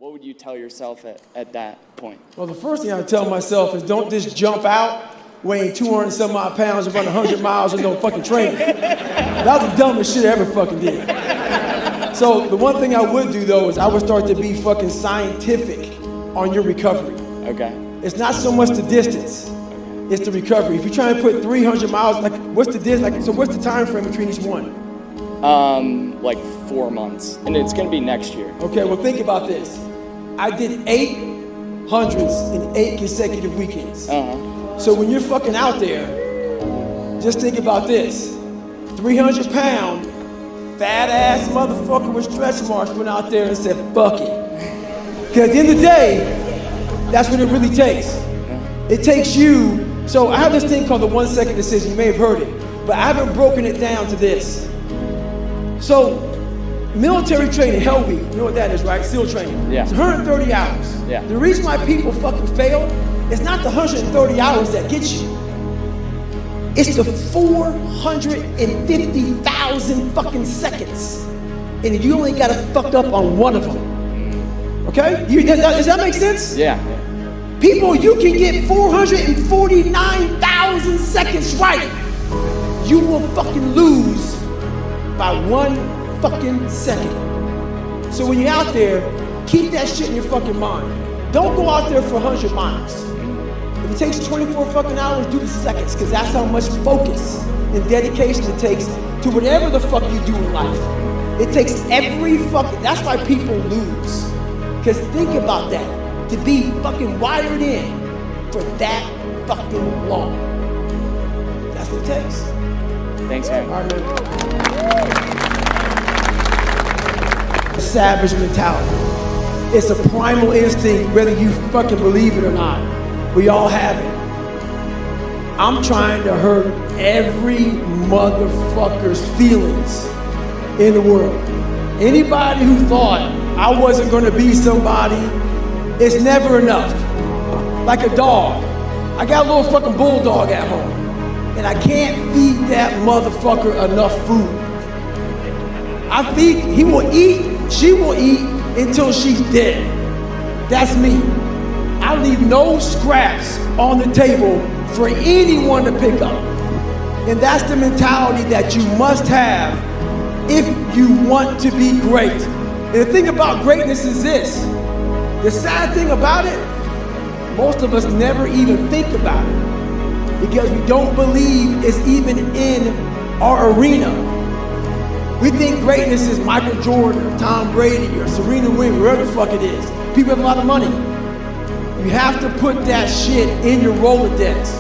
what would you tell yourself at that point? Well, the first thing I tell myself is don't just jump out weighing 200 some odd pounds and run 100 miles with no fucking training. That was the dumbest shit I ever fucking did. So the one thing I would do though is I would start to be fucking scientific on your recovery. Okay. It's not so much the distance, it's the recovery. If you're trying to put 300 miles, like what's the distance? Like, so what's the time frame between each one? Like 4 months, and it's gonna be next year. Okay, well think about this. I did 800s in 8 consecutive weekends. So when you're fucking out there, just think about this. 300 pound, fat ass motherfucker with stretch marks went out there and said, fuck it. Because at the end of the day, that's what it really takes. It takes you, so I have this thing called the 1 second decision, you may have heard it, but I haven't broken it down to this. So, military training, Hell Week, you know what that is, right? SEAL training. Yeah. It's 130 hours. Yeah. The reason why people fucking fail, it's not the 130 hours that get you. It's the 450,000 fucking seconds. And you only gotta fuck up on one of them. Okay? Does that make sense? Yeah. People, you can get 449,000 seconds right. You will fucking lose by 1 fucking second. So when you're out there, keep that shit in your fucking mind. Don't go out there for 100 miles. If it takes 24 fucking hours, do the seconds, because that's how much focus and dedication it takes to whatever the fuck you do in life. It takes every fucking, that's why people lose. Because think about that, to be fucking wired in for that fucking long. That's what it takes. Thanks, man. All right, man. Savage mentality. It's a primal instinct, whether you fucking believe it or not. We all have it. I'm trying to hurt every motherfucker's feelings in the world. Anybody who thought I wasn't gonna be somebody, it's never enough. Like a dog. I got a little fucking bulldog at home, and I can't feed that motherfucker enough food. I feed, he will eat, she will eat until she's dead. That's me. I leave no scraps on the table for anyone to pick up. And that's the mentality that you must have if you want to be great. And the thing about greatness is this. The sad thing about it, most of us never even think about it because we don't believe it's even in our arena. We think greatness is Michael Jordan or Tom Brady or Serena Williams, wherever the fuck it is. People have a lot of money. You have to put that shit in your Rolodex.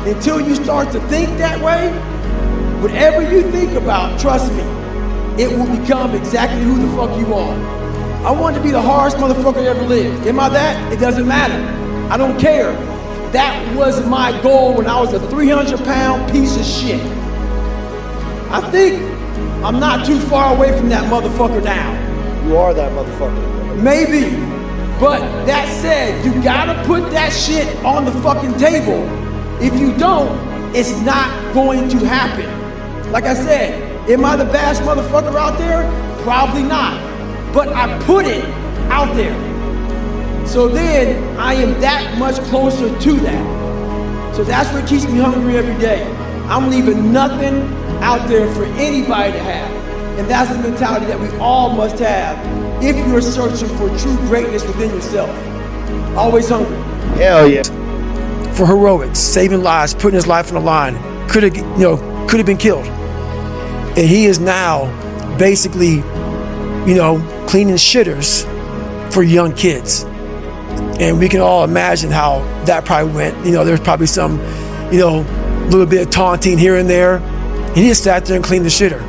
Until you start to think that way, whatever you think about, trust me, it will become exactly who the fuck you are. I want to be the hardest motherfucker that ever lived. Am I that? It doesn't matter. I don't care. That was my goal when I was a 300-pound piece of shit. I think I'm not too far away from that motherfucker now. You are that motherfucker. Maybe. But that said, you gotta put that shit on the fucking table. If you don't, it's not going to happen. Like I said, am I the baddest motherfucker out there? Probably not. But I put it out there. So then I am that much closer to that. So that's what keeps me hungry every day. I'm leaving nothing out there for anybody to have. And that's the mentality that we all must have if you're searching for true greatness within yourself. Always hungry. Hell yeah. For heroics, saving lives, putting his life on the line. Could have been killed. And he is now basically, cleaning shitters for young kids. And we can all imagine how that probably went. There's probably some, little bit of taunting here and there. And he just sat there and cleaned the shitter.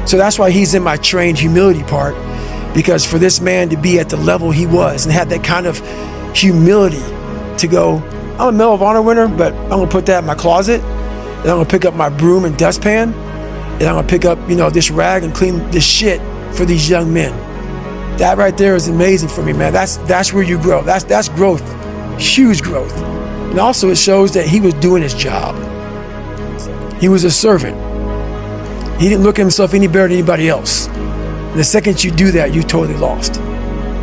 So that's why he's in my trained humility part, because for this man to be at the level he was and have that kind of humility to go, I'm a Medal of Honor winner, but I'm gonna put that in my closet, and I'm gonna pick up my broom and dustpan, and I'm gonna pick up, this rag and clean this shit for these young men. That right there is amazing for me, man. That's where you grow. That's growth, huge growth. And also it shows that he was doing his job. He was a servant. He didn't look at himself any better than anybody else. And the second you do that, you totally lost.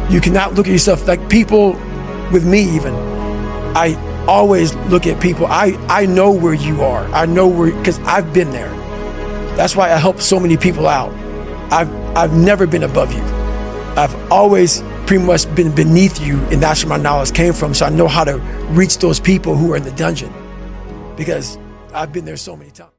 You cannot look at yourself like people with me even. I always look at people. I know where you are. I know where, because I've been there. That's why I help so many people out. I've never been above you. I've always pretty much been beneath you, and that's where my knowledge came from. So I know how to reach those people who are in the dungeon, because I've been there so many times.